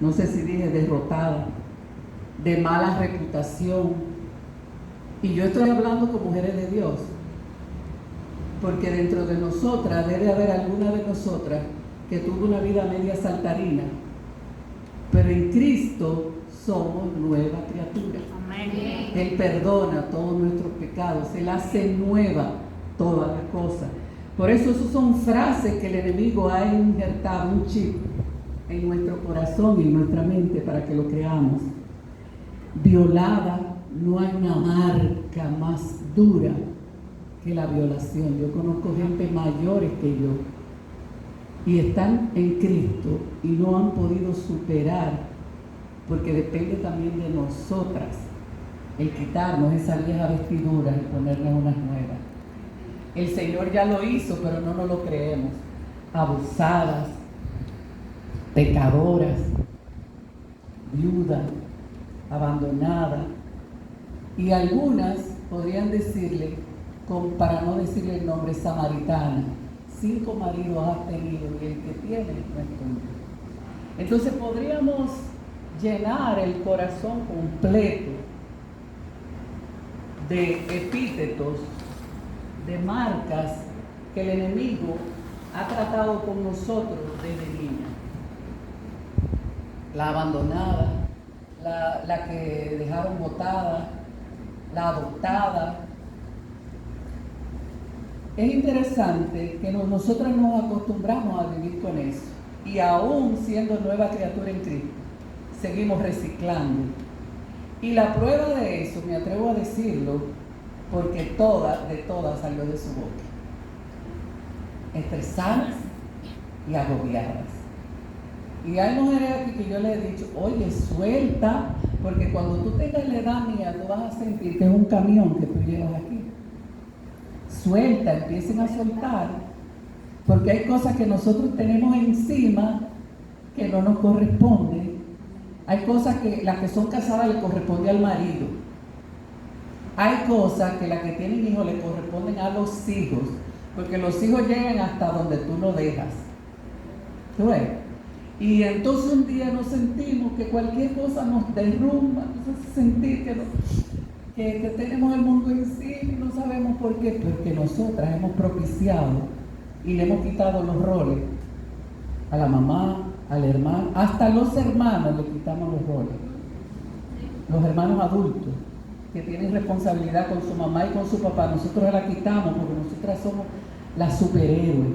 no sé si dije derrotada, de mala reputación. Y yo estoy hablando con mujeres de Dios, porque dentro de nosotras debe haber alguna de nosotras que tuvo una vida media saltarina, pero en Cristo somos nueva criatura. Amén. Él perdona todos nuestros pecados, Él hace nueva todas las cosas. Por eso esas son frases que el enemigo ha injertado, un chip en nuestro corazón y en nuestra mente para que lo creamos. Violada, no hay una marca más dura que la violación. Yo conozco gente mayores que yo y están en Cristo y no han podido superar, porque depende también de nosotras el quitarnos esa vieja vestidura y ponernos unas nuevas. El Señor ya lo hizo, pero no nos lo creemos. Abusadas, pecadoras, viudas, abandonadas, y algunas podrían decirle, para no decirle el nombre, samaritana. 5 maridos has tenido y el que tienes no es tuyo. Entonces podríamos llenar el corazón completo de epítetos, de marcas que el enemigo ha tratado con nosotros desde niña. La abandonada, la que dejaron botada, la adoptada. Es interesante que nosotros nos acostumbramos a vivir con eso, y aún siendo nueva criatura en Cristo, seguimos reciclando. Y la prueba de eso, me atrevo a decirlo, porque de todas salió de su boca. Estresadas y agobiadas. Y hay mujeres aquí que yo les he dicho, oye, suelta, porque cuando tú tengas la edad mía, tú vas a sentir que es un camión que tú llevas aquí. Suelta, empiecen a soltar, porque hay cosas que nosotros tenemos encima que no nos corresponden. Hay cosas que las que son casadas le corresponde al marido. Hay cosas que las que tienen hijos le corresponden a los hijos, porque los hijos llegan hasta donde tú no dejas. ¿Tú ves? Y entonces un día nos sentimos que cualquier cosa nos derrumba, nos hace sentir que tenemos el mundo encima y no sabemos por qué. Porque nosotras hemos propiciado y le hemos quitado los roles a la mamá, al hermano, hasta a los hermanos le quitamos los roles. Los hermanos adultos que tienen responsabilidad con su mamá y con su papá, nosotros la quitamos porque nosotras somos las superhéroes.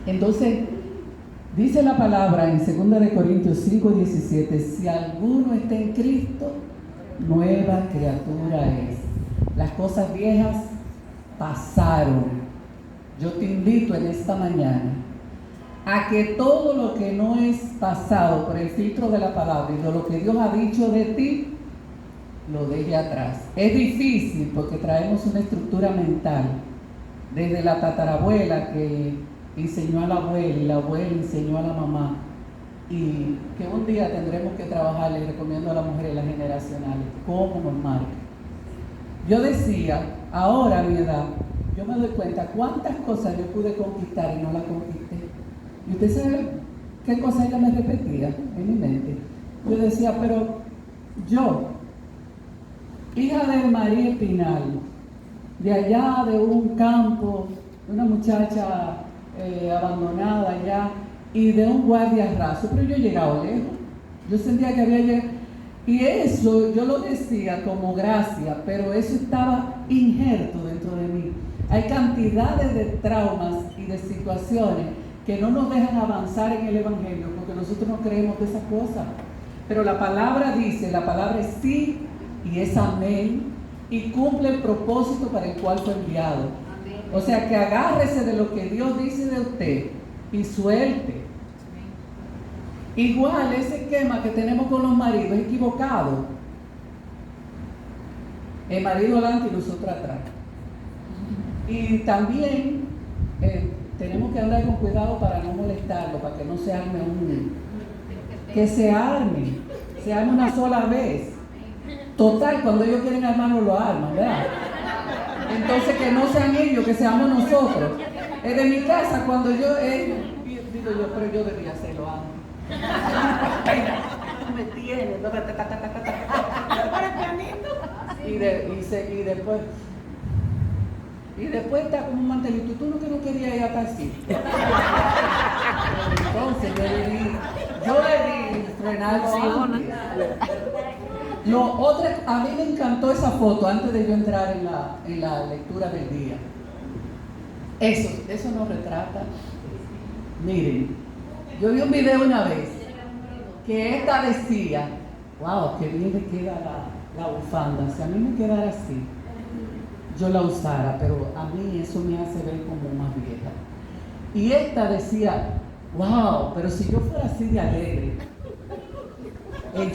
Entonces, dice la palabra en 2 de Corintios 5:17, si alguno está en Cristo, nueva criatura es. Las cosas viejas pasaron. Yo te invito en esta mañana a que todo lo que no es pasado por el filtro de la palabra y de lo que Dios ha dicho de ti, lo deje atrás. Es difícil porque traemos una estructura mental desde la tatarabuela que enseñó a la abuela y la abuela enseñó a la mamá, y que un día tendremos que trabajar. Les recomiendo a las mujeres las generacionales cómo nos marca. Yo decía, ahora a mi edad, yo me doy cuenta cuántas cosas yo pude conquistar y no las conquisté. Y usted sabe qué cosas ella me repetía en mi mente. Yo decía, pero yo, hija de María Espinal, de allá de un campo, una muchacha abandonada allá, y de un guardia raso, pero yo he llegado lejos. Yo sentía que había llegado, y eso yo lo decía como gracia, pero eso estaba injerto dentro de mí. Hay cantidades de traumas y de situaciones que no nos dejan avanzar en el Evangelio, porque nosotros no creemos de esas cosas. Pero la palabra dice, la palabra es sí y es amén, y cumple el propósito para el cual fue enviado. O sea, que agárrese de lo que Dios dice de usted y suelte. Igual ese esquema que tenemos con los maridos es equivocado. El marido adelante y nosotros atrás. Y también tenemos que andar con cuidado para no molestarlo, para que no se arme que se arme una sola vez. Total, cuando ellos quieren armarlo lo arman, ¿verdad? Entonces que no sean ellos, que seamos nosotros. De mi casa, cuando yo digo yo, pero yo debía hacerlo antes. No me tiene. Y después está como un mantelito. Tú no que no querías ir hasta así. Entonces yo le di frenarlo antes. A mí me encantó esa foto antes de yo entrar en la lectura del día. Eso nos retrata. Miren, yo vi un video una vez que esta decía, wow, que bien le queda la bufanda. Si a mí me quedara así, yo la usara, pero a mí eso me hace ver como más vieja. Y esta decía, wow, pero si yo fuera así de alegre,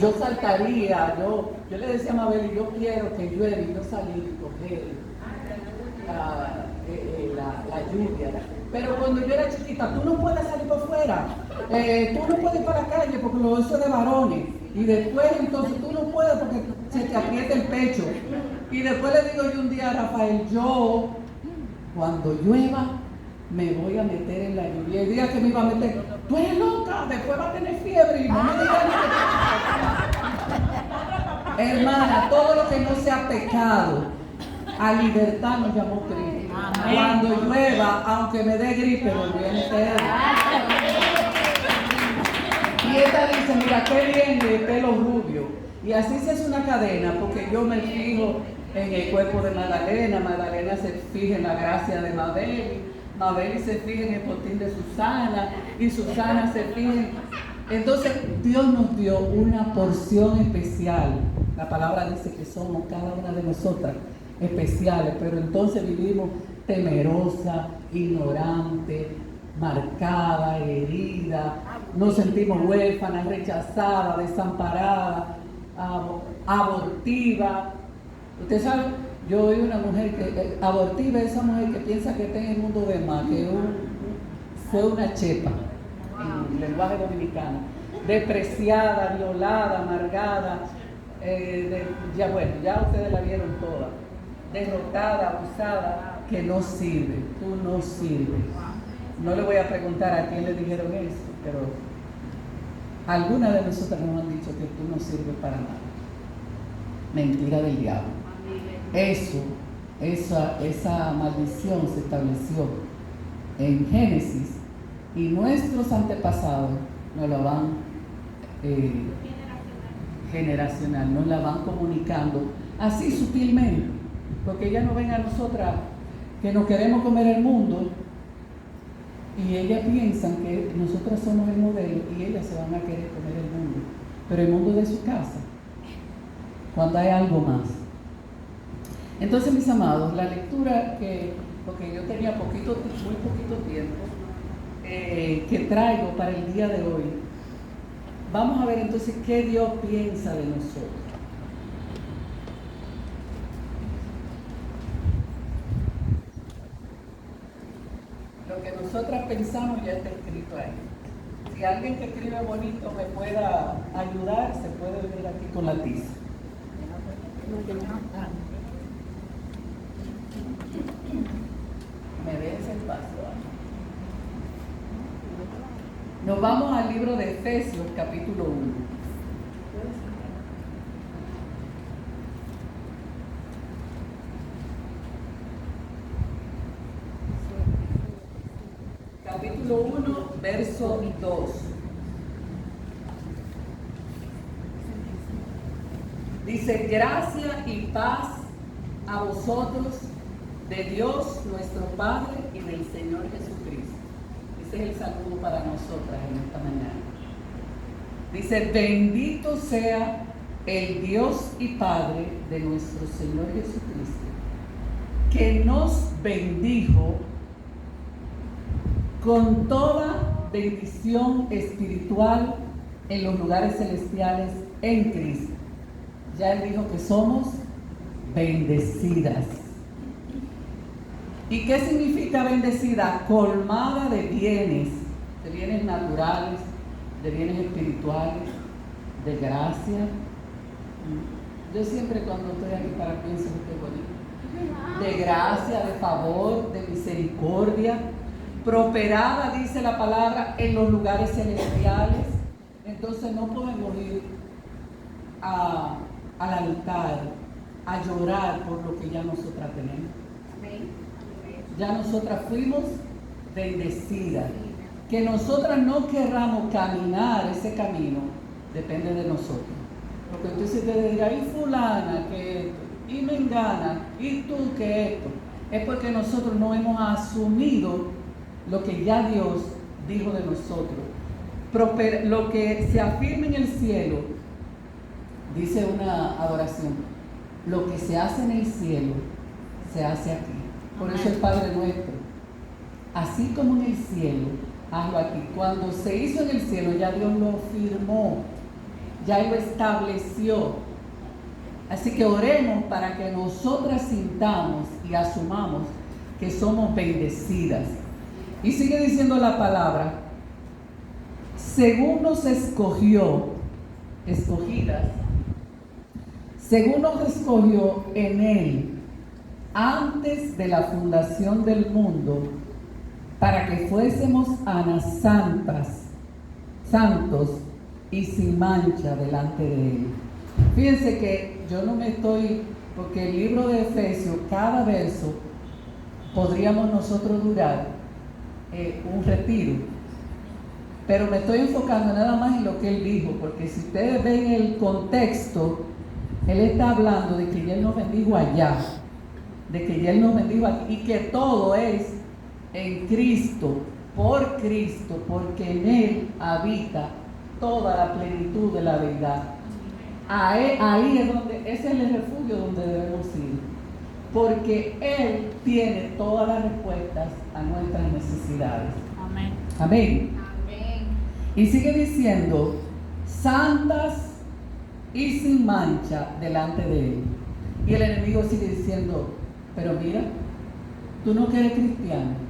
yo saltaría, yo le decía a Mabel, yo quiero que llueve y yo salir y coger la lluvia. Pero cuando yo era chiquita, tú no puedes salir para afuera, tú no puedes ir para la calle porque eso es de varones. Y después entonces tú no puedes porque se te aprieta el pecho. Y después le digo yo un día a Rafael, yo cuando llueva me voy a meter en la lluvia. El día que me iba a meter, tú eres loca, después va a tener fiebre y no me digas nada. Hermana, todo lo que no sea pecado, a libertad nos llamó Cristo. Cuando llueva, aunque me dé gripe, me voy a meter. Y esta dice, mira qué bien de pelo rubio. Y así se hace una cadena, porque yo me fijo en el cuerpo de Magdalena, Magdalena se fija en la gracia de Mabel, Mabel se fija en el botín de Susana, y Susana se fija en... Entonces Dios nos dio una porción especial. La palabra dice que somos cada una de nosotras especiales, pero entonces vivimos temerosa, ignorante, marcada, herida, nos sentimos huérfanas, rechazadas, desamparadas, abortiva. Usted sabe, yo oí una mujer que abortiva es esa mujer que piensa que está en el mundo de más, que fue una chepa en lenguaje dominicano, despreciada, violada, amargada, ya ustedes la vieron toda, derrotada, abusada, que no sirve, tú no sirves. No le voy a preguntar a quién le dijeron eso, pero algunas de nosotras nos han dicho que tú no sirves para nada. Mentira del diablo. Esa maldición se estableció en Génesis y nuestros antepasados nos la van generacional, nos la van comunicando así sutilmente, porque ellas no ven a nosotras que nos queremos comer el mundo y ellas piensan que nosotras somos el modelo y ellas se van a querer comer el mundo, pero el mundo de su casa, cuando hay algo más. Entonces, mis amados, la lectura porque yo tenía muy poquito tiempo, que traigo para el día de hoy, vamos a ver entonces qué Dios piensa de nosotros. Lo que nosotras pensamos ya está escrito ahí. Si alguien que escribe bonito me pueda ayudar, se puede venir aquí con la tiza. Me des el paso. Nos vamos al libro de Efesios, capítulo 1. Capítulo 1, verso 2. Dice, gracia y paz a vosotros de Dios nuestro Padre y del Señor Jesucristo. Ese es el saludo para nosotras en esta mañana. Dice, bendito sea el Dios y Padre de nuestro Señor Jesucristo, que nos bendijo con toda bendición espiritual en los lugares celestiales en Cristo. Ya Él dijo que somos bendecidas. ¿Y qué significa bendecida? Colmada de bienes naturales, de bienes espirituales, de gracia. Yo siempre cuando estoy aquí para pienso que bonito. De gracia, de favor, de misericordia. Prosperada, dice la palabra, en los lugares celestiales. entonces no podemos ir al altar a llorar por lo que ya nosotras tenemos. Ya nosotras fuimos bendecidas. Que nosotras no querramos caminar ese camino depende de nosotros. Porque entonces te dirá, y fulana que esto, y mengana, y tú que esto. Es porque nosotros no hemos asumido lo que ya Dios dijo de nosotros. Lo que se afirma en el cielo, dice una adoración, lo que se hace en el cielo, se hace aquí. Por eso el Padre nuestro, así como en el cielo, hazlo aquí. Cuando se hizo en el cielo, ya Dios lo firmó, ya lo estableció. Así que oremos para que nosotras sintamos y asumamos que somos bendecidas. Y sigue diciendo la palabra, según nos escogió, escogidas, según nos escogió en Él, antes de la fundación del mundo, para que fuésemos Anas santas, santos y sin mancha delante de Él. Fíjense que yo no me estoy, porque el libro de Efesios, cada verso, podríamos nosotros durar un retiro, pero me estoy enfocando nada más en lo que Él dijo, porque si ustedes ven el contexto, Él está hablando de que Él nos bendijo allá, de que Él nos bendijo aquí, y que todo es en Cristo, porque en Él habita toda la plenitud de la deidad. Ahí es donde, ese es el refugio donde debemos ir, porque Él tiene todas las respuestas a nuestras necesidades. Amén. Amén. Amén. Y sigue diciendo, santas y sin mancha delante de Él. Y el enemigo sigue diciendo, pero mira, tú no que eres cristiano.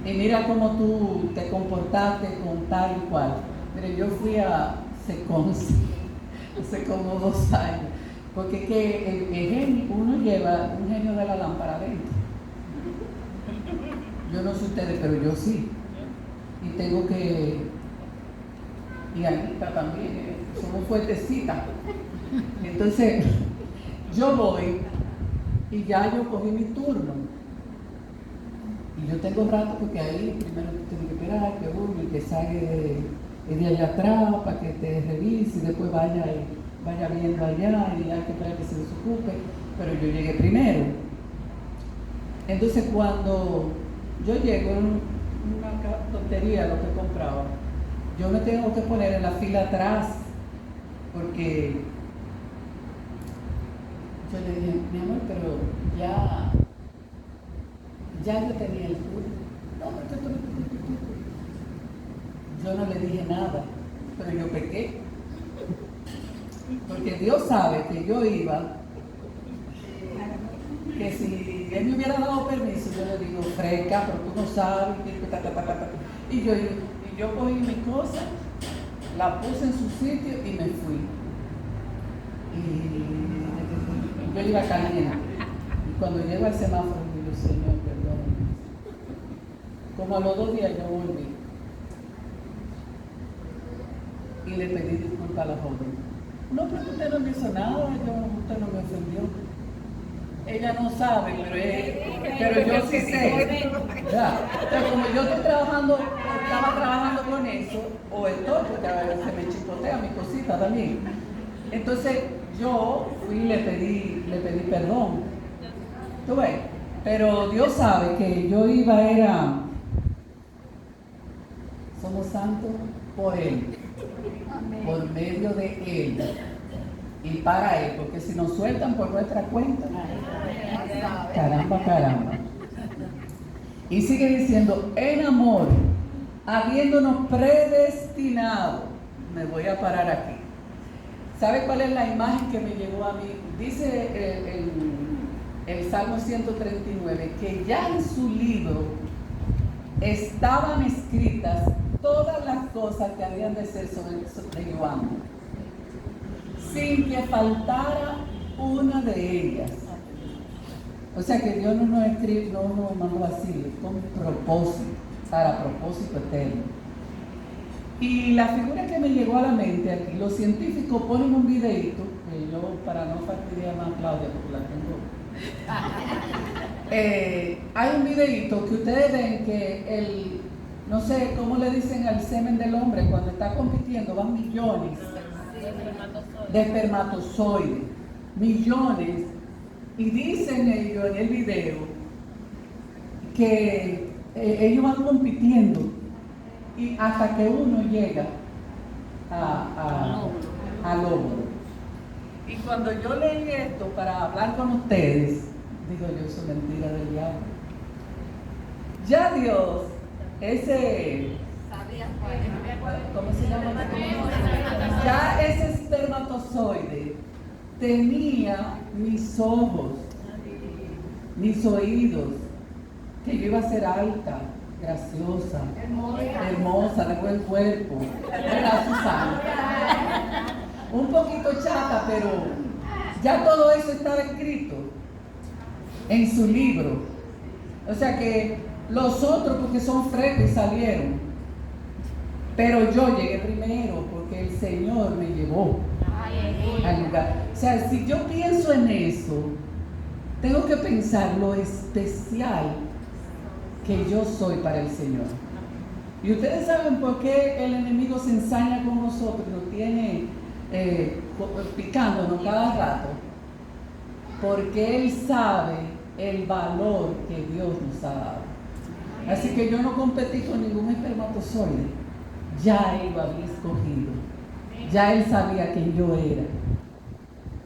Y mira cómo tú te comportaste con tal y cual. Mire, yo fui a Seconsi hace como 2 años. Porque es que el genio, uno lleva un genio de la lámpara adentro. Yo no sé ustedes, pero yo sí. Y tengo que... Y Anita también, somos fuertecitas. Entonces, yo voy y ya yo cogí mi turno. Y yo tengo rato porque ahí primero tú tienes que esperar que uno y que salga de allá atrás para que te revise y después vaya viendo allá y hay que esperar que se desocupe. Pero yo llegué primero. Entonces cuando yo llego, una tontería lo que compraba, yo me tengo que poner en la fila atrás porque yo le dije, mi amor, pero ya yo tenía el turno. No, yo no le dije nada, pero yo pequé. Porque Dios sabe que yo iba, que si Él me hubiera dado permiso, yo le digo, fresca, pero tú no sabes, y yo cogí mi cosa, la puse en su sitio y me fui. Y yo iba caliente. Y cuando llego al semáforo, digo, Señor, perdón. Como a los 2 días yo volví. Y le pedí disculpas a la joven. No, pero usted no me hizo nada, usted no me ofendió. Ella no sabe, pero yo sí sé. ¿Verdad? Pero como yo estaba trabajando con eso, o estoy, porque a veces se me chipotea mi cosita también. Entonces yo fui y le pedí perdón. ¿Tú ves? Pero Dios sabe que yo somos santos por Él, por medio de Él y para Él, porque si nos sueltan por nuestra cuenta, caramba. Y sigue diciendo, en amor, habiéndonos predestinado, me voy a parar aquí. ¿Sabe cuál es la imagen que me llegó a mí? Dice el Salmo 139, que ya en su libro estaban escritas todas las cosas que habían de ser sobre Joan, sin que faltara una de ellas. O sea que Dios no nos mandó así, con propósito, para propósito eterno. Y la figura que me llegó a la mente aquí, los científicos ponen un videito, que yo para no fastidiar más a Claudia, porque la tengo. Hay un videito que ustedes ven que no sé cómo le dicen al semen del hombre cuando está compitiendo, van millones de espermatozoides, millones, y dicen ellos en el video que ellos van compitiendo y hasta que uno llega al óvulo. Y cuando yo leí esto para hablar con ustedes, digo yo, eso es mentira del diablo. Ya Dios, ¿cómo se llama? Ya ese espermatozoide tenía mis ojos, mis oídos, que yo iba a ser alta, graciosa, hermosa, de buen cuerpo, ¿verdad, Susana? Un poquito chata, pero ya todo eso estaba escrito en su libro. O sea que los otros, porque son frescos, salieron, pero yo llegué primero porque el Señor me llevó al lugar. O sea, si yo pienso en eso, tengo que pensar lo especial que yo soy para el Señor. Y ustedes saben por qué el enemigo se ensaña con nosotros, nos tiene picándonos cada rato. Porque él sabe el valor que Dios nos ha dado. Así que yo no competí con ningún espermatozoide. Ya él lo había escogido. Ya él sabía quién yo era.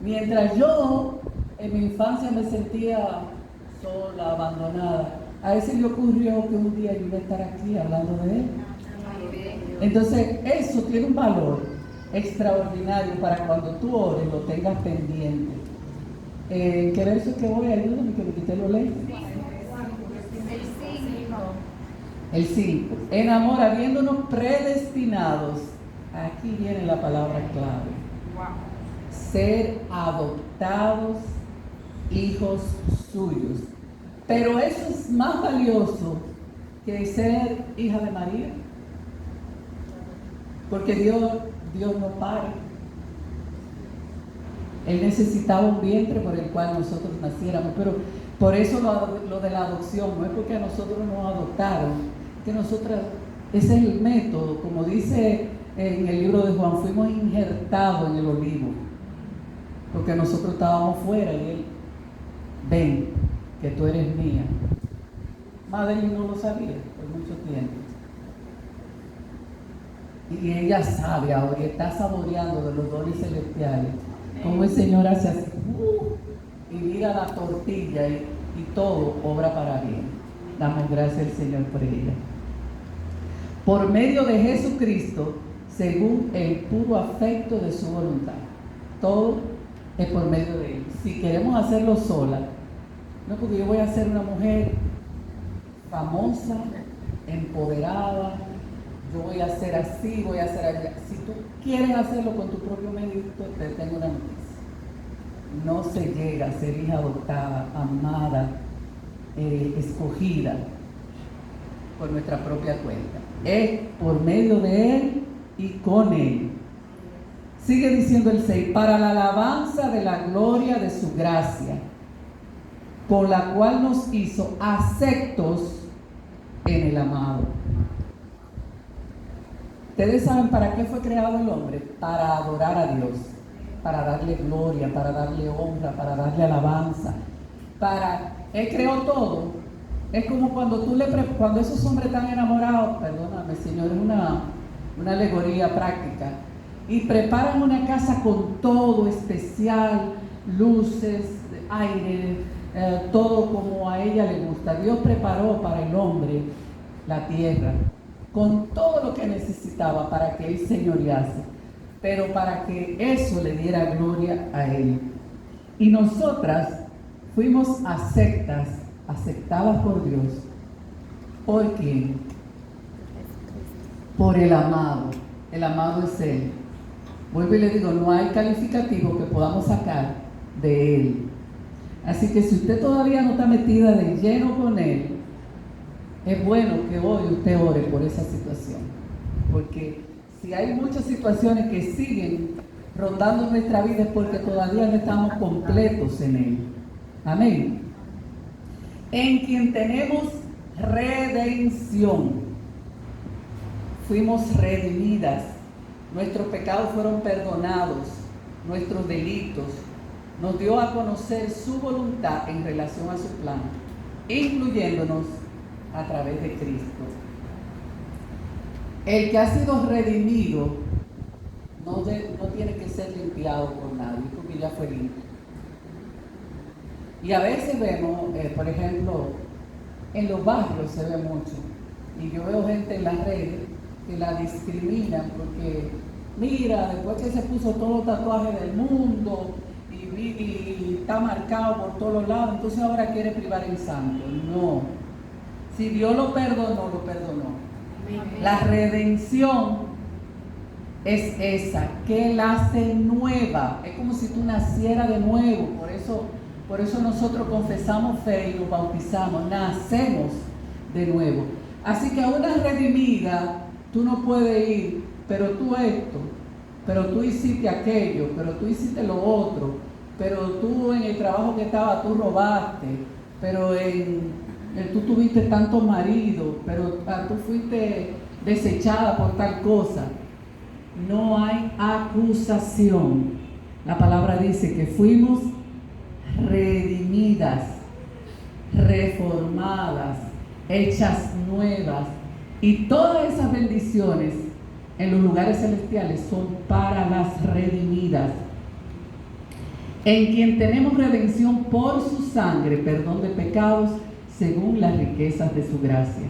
Mientras yo en mi infancia me sentía sola, abandonada, a él se le ocurrió que un día yo iba a estar aquí hablando de él. Entonces eso tiene un valor extraordinario para cuando tú ores lo tengas pendiente. ¿Qué verso es que voy? Ayúdame que me quité lo ley. El 5. En amor, habiéndonos predestinados, aquí viene la palabra clave. Ser adoptados hijos suyos. Pero eso es más valioso que ser hija de María. Porque Dios no para. Él necesitaba un vientre por el cual nosotros naciéramos, pero por eso lo de la adopción, no es porque a nosotros nos adoptaron, que nosotras, ese es el método, como dice en el libro de Juan, fuimos injertados en el olivo, porque nosotros estábamos fuera y él, ven, que tú eres mía. Madeline no lo sabía por mucho tiempo. Y ella sabe ahora y está saboreando de los dones celestiales. Como el Señor hace así, y mira la tortilla y todo obra para bien. Damos gracias al Señor por ella. Por medio de Jesucristo, según el puro afecto de su voluntad. Todo es por medio de Él. Si queremos hacerlo sola, no porque yo voy a ser una mujer famosa, empoderada, yo voy a ser así, voy a hacer allá. Si tú quieres hacerlo con tu propio mérito, te tengo una noticia. No se llega a ser hija adoptada, amada, escogida por nuestra propia cuenta. Es por medio de Él y con Él. Sigue diciendo el 6, para la alabanza de la gloria de su gracia, con la cual nos hizo aceptos en el amado. Ustedes saben para qué fue creado el hombre, para adorar a Dios, para darle gloria, para darle honra, para darle alabanza, Él creó todo. Es como cuando esos hombres están enamorados, perdóname Señor, es una alegoría práctica, y preparan una casa con todo especial, luces, aire, todo como a ella le gusta. Dios preparó para el hombre la tierra, con todo lo que necesitaba para que Él señorease, pero para que eso le diera gloria a Él. Y nosotras fuimos aceptadas por Dios. ¿Por quién? Por el amado. El amado es Él. Vuelvo y le digo, no hay calificativo que podamos sacar de Él. Así que si usted todavía no está metida de lleno con Él, es bueno que hoy usted ore por esa situación, porque Si hay muchas situaciones que siguen rondando nuestra vida es porque todavía no estamos completos en Él. Amén. En quien tenemos redención. Fuimos redimidas. Nuestros pecados fueron perdonados. Nuestros delitos. Nos dio a conocer su voluntad en relación a su plan, incluyéndonos a través de Cristo. El que ha sido redimido no tiene que ser limpiado por nadie, porque ya fue limpio. Y a veces vemos, por ejemplo, en los barrios se ve mucho, y yo veo gente en las redes que la discriminan porque, mira, después que se puso todos los tatuajes del mundo y está marcado por todos lados, entonces ahora quiere privar el santo. No. Si Dios lo perdonó, lo perdonó. La redención es esa, que la hace nueva. Es como si tú nacieras de nuevo. Por eso nosotros confesamos fe y nos bautizamos. Nacemos de nuevo. Así que a una redimida, tú no puedes ir, pero tú esto, pero tú hiciste aquello, pero tú hiciste lo otro, pero tú en el trabajo que estaba, tú robaste, pero tú tuviste tantos maridos, pero tú fuiste desechada por tal cosa. No hay acusación. La palabra dice que fuimos redimidas, reformadas, hechas nuevas. Y todas esas bendiciones en los lugares celestiales son para las redimidas. En quien tenemos redención por su sangre, perdón de pecados, según las riquezas de su gracia,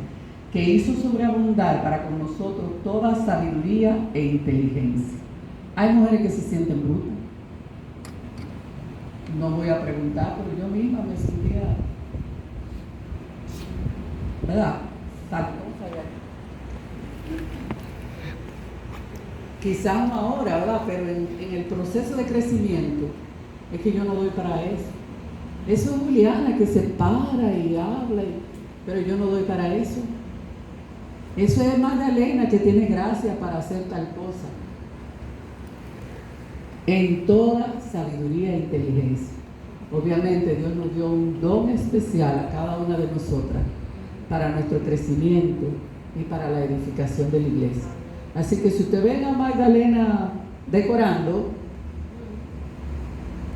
que hizo sobreabundar para con nosotros toda sabiduría e inteligencia. Hay mujeres que se sienten brutas. No voy a preguntar, pero yo misma me sentía, ¿verdad? Tal cosa ya. Quizás no ahora, ¿verdad? Pero en el proceso de crecimiento es que yo no doy para eso. Eso es Juliana que se para y habla, pero yo no doy para eso. Eso es Magdalena que tiene gracia para hacer tal cosa. En toda sabiduría e inteligencia. Obviamente Dios nos dio un don especial a cada una de nosotras para nuestro crecimiento y para la edificación de la iglesia. Así que si usted ve a Magdalena decorando,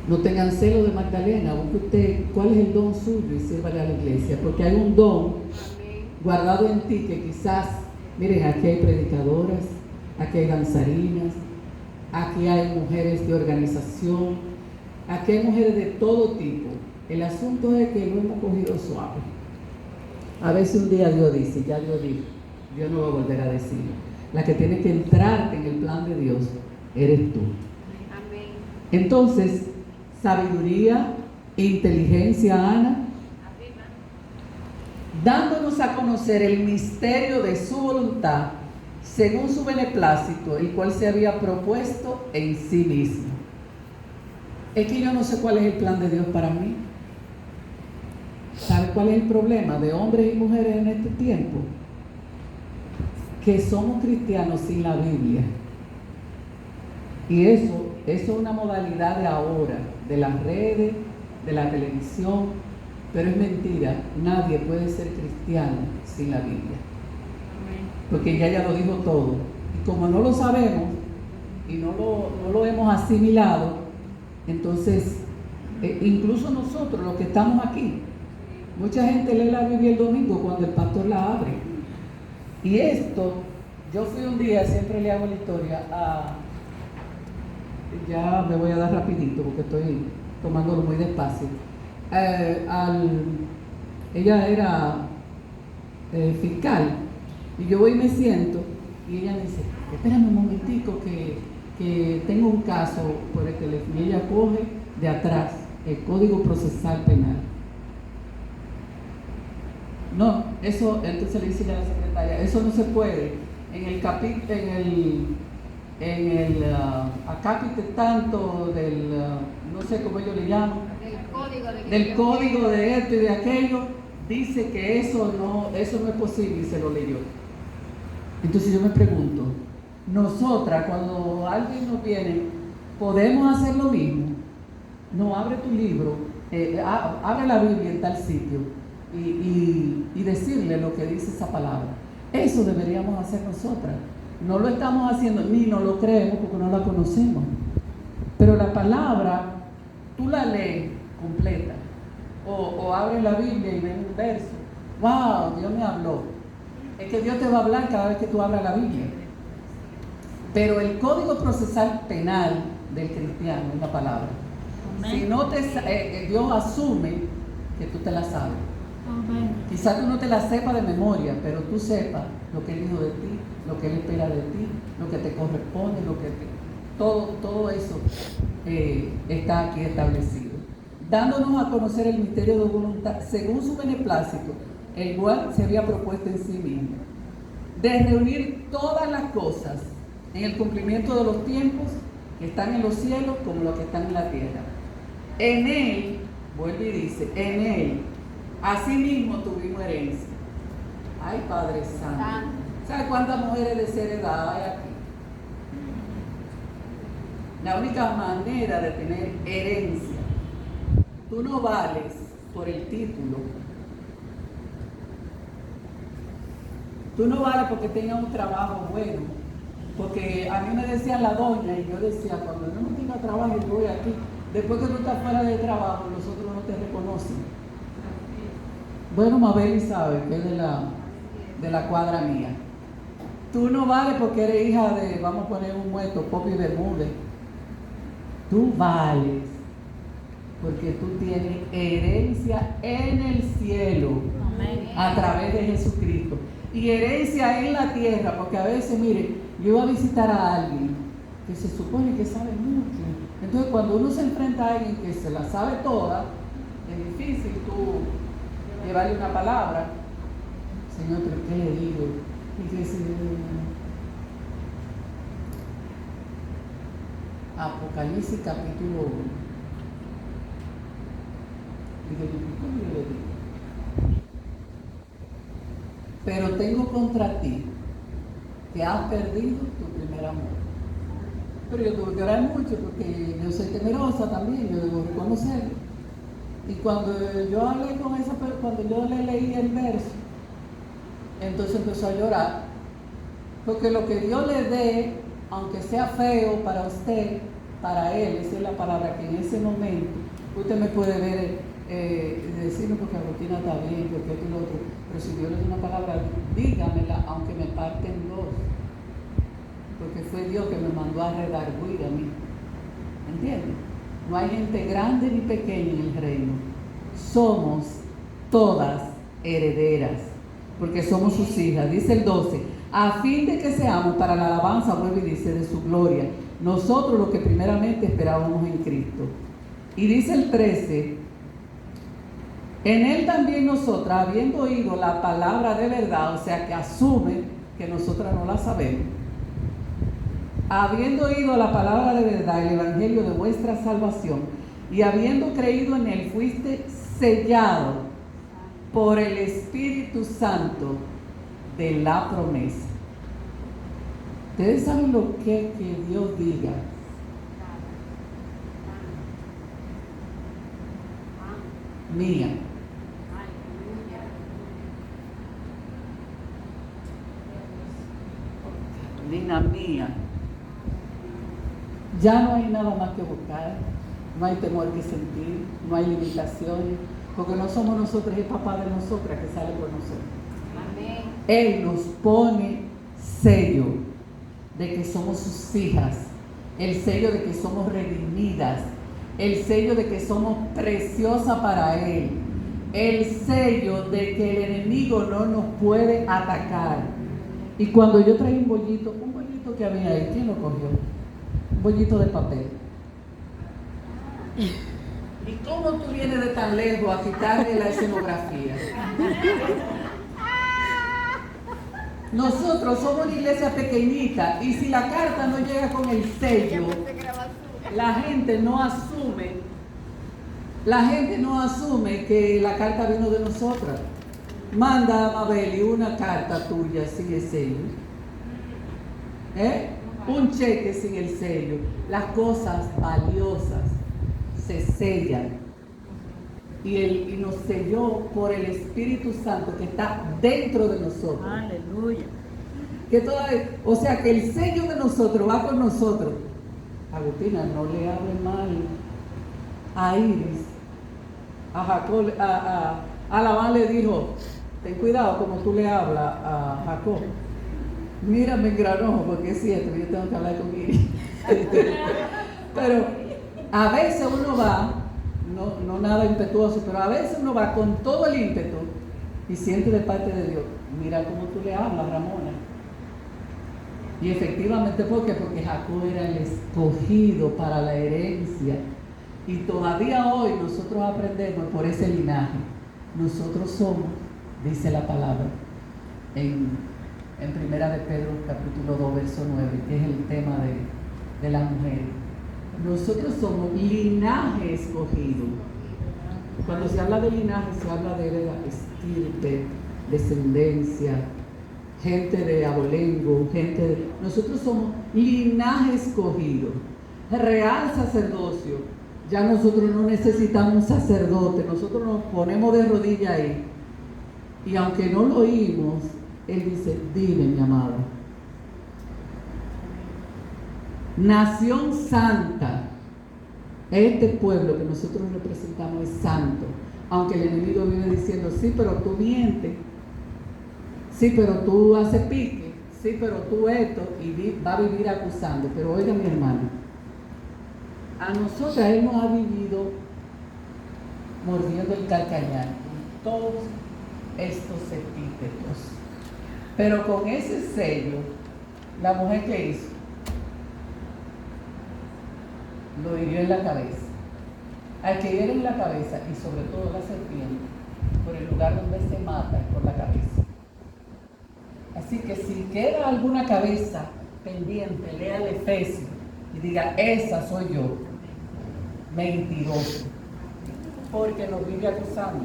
no tengan celo de Magdalena, busque usted cuál es el don suyo y sírvale a la iglesia, porque hay un don guardado en ti que quizás, miren, aquí hay predicadoras, aquí hay danzarinas, aquí hay mujeres de organización, aquí hay mujeres de todo tipo. El asunto es que lo hemos cogido suave. A veces un día Dios dice, ya Dios dijo, Dios no va a volver a decirlo. La que tiene que entrar en el plan de Dios eres tú. Amén. Entonces, sabiduría, inteligencia, Ana, dándonos a conocer el misterio de su voluntad, según su beneplácito, el cual se había propuesto en sí mismo. Es que yo no sé cuál es el plan de Dios para mí. ¿Sabe cuál es el problema de hombres y mujeres en este tiempo? Que somos cristianos sin la Biblia. Y eso es una modalidad de ahora, de las redes, de la televisión, pero es mentira. Nadie puede ser cristiano sin la Biblia. Porque ya lo dijo todo. Y como no lo sabemos y no lo hemos asimilado, entonces, incluso nosotros, los que estamos aquí, mucha gente lee la Biblia el domingo cuando el pastor la abre. Y esto, yo fui un día, siempre le hago la historia, ya me voy a dar rapidito porque estoy tomándolo muy despacio. Ella era fiscal, y yo voy y me siento, y ella me dice, espérame un momentico que tengo un caso por el teléfono. Y ella coge de atrás el Código Procesal Penal. No, eso, entonces le dice a la secretaria, eso no se puede. En el acápite tanto del, no sé cómo ellos le llaman, del código de esto y de aquello, dice que eso no es posible, y se lo leyó. Entonces yo me pregunto, nosotras, cuando alguien nos viene, podemos hacer lo mismo. No, abre tu libro, abre la Biblia en tal sitio y decirle lo que dice esa palabra. Eso deberíamos hacer nosotras. No lo estamos haciendo ni no lo creemos porque no la conocemos. Pero la palabra, tú la lees completa. O abre la Biblia y ves un verso. ¡Wow! Dios me habló. Es que Dios te va a hablar cada vez que tú abras la Biblia. Pero el código procesal penal del cristiano es la palabra. Si no Dios asume que tú te la sabes. Quizás tú no te la sepas de memoria, pero tú sepas lo que Él dijo de ti, lo que Él espera de ti, lo que te corresponde, todo eso está aquí establecido. Dándonos a conocer el misterio de voluntad según su beneplácito, el cual se había propuesto en sí mismo, de reunir todas las cosas en el cumplimiento de los tiempos que están en los cielos como los que están en la tierra. En Él, vuelve y dice, en Él, asimismo tuvimos herencia. Ay, Padre Santo. ¿Sabes cuántas mujeres desheredadas hay aquí? La única manera de tener herencia, tú no vales por el título. Tú no vales porque tengas un trabajo bueno. Porque a mí me decía la doña, y yo decía, cuando yo no tenga trabajo, yo voy aquí. Después que tú estás fuera de trabajo, los otros no te reconocen. Bueno, Mabel sabe que es de la cuadra mía. Tú no vales porque eres hija de, vamos a poner un muerto, Popi Bermúdez. Tú vales porque tú tienes herencia en el cielo. Amén. A través de Jesucristo. Y herencia en la tierra, porque a veces, mire, yo iba a visitar a alguien que se supone que sabe mucho. Entonces, cuando uno se enfrenta a alguien que se la sabe toda, es difícil tú llevarle una palabra. Señor, ¿pero qué le digo? Y que si Apocalipsis capítulo 1. Y que ¿cómo yo le digo? Pero tengo contra ti que has perdido tu primer amor. Pero yo tuve que orar mucho porque yo soy temerosa también, yo debo reconocerlo. Y cuando yo hablé con esa persona, cuando yo le leí el verso, entonces empezó a llorar. Porque lo que Dios le dé, aunque sea feo para usted, para Él, esa es la palabra que en ese momento usted me puede ver decirme porque Agustina está bien, porque esto y lo otro. Pero si Dios le da una palabra, dígamela, aunque me parte en dos. Porque fue Dios que me mandó a redarguir a mí. ¿Entiendes? No hay gente grande ni pequeña en el reino. Somos todas herederas, porque somos sus hijas. Dice el 12, a fin de que seamos para la alabanza, vuelve y dice, de su gloria, nosotros los que primeramente esperábamos en Cristo. Y dice el 13, en Él también nosotras, habiendo oído la palabra de verdad, o sea que asume que nosotras no la sabemos, habiendo oído la palabra de verdad, el evangelio de vuestra salvación, y habiendo creído en Él, fuiste sellado por el Espíritu Santo de la promesa. Ustedes saben lo que Dios diga. Mía. Carolina mía. Ya no hay nada más que buscar, no hay temor que sentir, no hay limitaciones, porque no somos nosotros, es papá de nosotras que sale por nosotros. Amén. Él nos pone sello de que somos sus hijas, el sello de que somos redimidas, el sello de que somos preciosas para Él, el sello de que el enemigo no nos puede atacar. Y cuando yo traí un bollito que había ahí, ¿quién lo cogió? Un bollito de papel. ¿Y cómo tú vienes de tan lejos a quitarle la escenografía? Nosotros somos una iglesia pequeñita y si la carta no llega con el sello, la gente no asume que la carta vino de nosotras. Manda a Mabel una carta tuya sin el sello. Un cheque sin el sello. Las cosas valiosas se sellan. Y nos selló por el Espíritu Santo que está dentro de nosotros. Aleluya. O sea que el sello de nosotros va con nosotros. Agustina, no le hable mal a Iris. A Jacob, a Labán le dijo, ten cuidado como tú le hablas a Jacob. Mírame en gran ojo, porque es cierto, yo tengo que hablar con Iris. Pero a veces uno va, no nada impetuoso, pero a veces uno va con todo el ímpetu y siente de parte de Dios, mira cómo tú le hablas, Ramona. Y efectivamente, ¿por qué? Porque Jacob era el escogido para la herencia. Y todavía hoy nosotros aprendemos por ese linaje. Nosotros somos, dice la palabra, en Primera de Pedro, capítulo 2, verso 9, que es el tema de la mujer. Nosotros somos linaje escogido. Cuando se habla de linaje, se habla de estirpe, descendencia, gente de abolengo, nosotros somos linaje escogido, real sacerdocio. Ya nosotros no necesitamos un sacerdote, nosotros nos ponemos de rodillas ahí. Y aunque no lo oímos, Él dice, dime, mi amado. Nación santa. Este pueblo que nosotros representamos es santo. Aunque el enemigo viene diciendo, sí, pero tú mientes. Sí, pero tú haces pique. Sí, pero tú esto. Y va a vivir acusando. Pero oiga, mi hermano. A nosotros Él nos ha vivido mordiendo el calcañar. Todos estos epítetos. Pero con ese sello, la mujer que hizo, lo hirió en la cabeza. Al que hiere en la cabeza, y sobre todo la serpiente, por el lugar donde se mata es por la cabeza. Así que si queda alguna cabeza pendiente, lea el Efesio y diga, esa soy yo, mentiroso, porque nos vive acusando.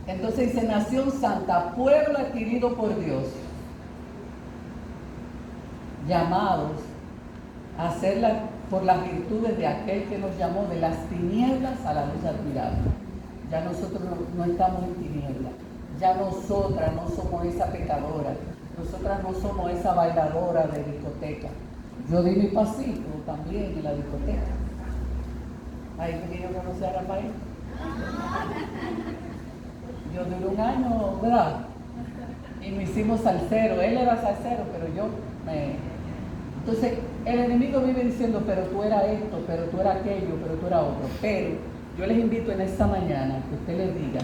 Entonces dice, nación santa, pueblo adquirido por Dios, llamados a hacerla por las virtudes de aquel que nos llamó de las tinieblas a la luz admirable. Ya nosotros no estamos en tinieblas, ya nosotras no somos esa pecadora, nosotras no somos esa bailadora de discoteca. Yo di mi pasito también en la discoteca. Ahí que yo conocí a Rafael. Yo duré un año, ¿verdad? Y nos hicimos salsero. Él era salsero, pero yo me... Entonces, el enemigo vive diciendo, pero tú eras esto, pero tú eras aquello, pero tú eras otro. Pero yo les invito en esta mañana que usted les diga,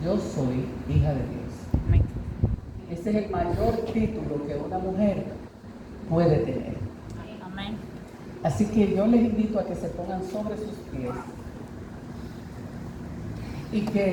yo soy hija de Dios. Amén. Ese es el mayor título que una mujer puede tener. Amén. Así que yo les invito a que se pongan sobre sus pies y que